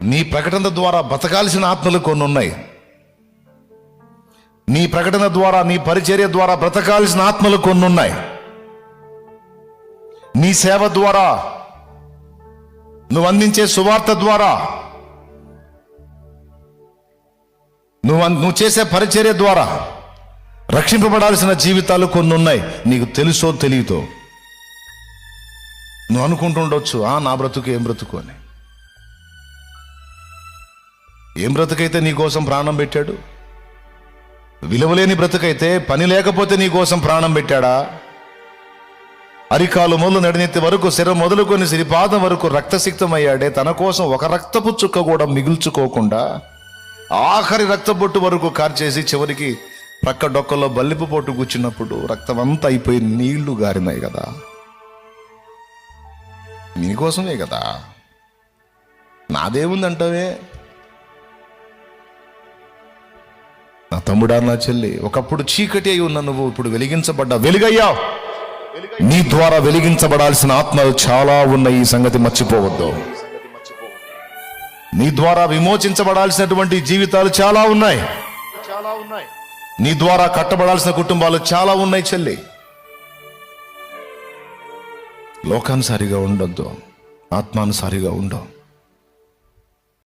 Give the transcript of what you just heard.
నీ ప్రకటన ద్వారా బ్రతకాల్సిన ఆత్మలు కొన్ని ఉన్నాయి. నీ ప్రకటన ద్వారా, నీ పరిచర్య ద్వారా బ్రతకాల్సిన ఆత్మలు కొన్ని ఉన్నాయి. నీ సేవ ద్వారా, నువ్వు అందించే సువార్త ద్వారా, నువ్వు చేసే పరిచర్య ద్వారా రక్షింపబడాల్సిన జీవితాలు కొన్ని ఉన్నాయి. నీకు తెలుసో తెలియతో నువ్వు అనుకుంటుండొచ్చు, నా బ్రతుకు ఏం బ్రతుకు అని. ఏం బ్రతుకైతే నీ కోసం ప్రాణం పెట్టాడు? విలువలేని బ్రతుకైతే, పని లేకపోతే నీ కోసం ప్రాణం పెట్టాడా? అరికాలు మొదలు నడినెత్తి వరకు, శరీరం మొదలుకొని సిరిపాదం వరకు రక్తసిక్తమయ్యాడే. తన కోసం ఒక రక్తపు చుక్క కూడా మిగుల్చుకోకుండా ఆఖరి రక్తబొట్టు వరకు కార్చేసి చివరికి ప్రక్క డొక్కలో బల్లిపు పొట్టు కూర్చున్నప్పుడు రక్తం అంతా అయిపోయి నీళ్లు గారినాయి కదా. నీకోసమే కదా. నాదేముందంటావే? నా తమ్ముడా, నా చెల్లి, ఒకప్పుడు చీకటి అయి ఉన్న నువ్వు ఇప్పుడు వెలిగించబడ్డా, వెలుగయ్యావు. నీ ద్వారా వెలిగించబడాల్సిన ఆత్మలు చాలా ఉన్నాయి. ఈ సంగతి మర్చిపోవద్దు. నీ ద్వారా విమోచించబడాల్సినటువంటి జీవితాలు చాలా ఉన్నాయి. నీ ద్వారా కట్టబడాల్సిన కుటుంబాలు చాలా ఉన్నాయి. చెల్లి, లోకానుసారిగా ఉండొద్దు, ఆత్మానుసారిగా ఉండవు.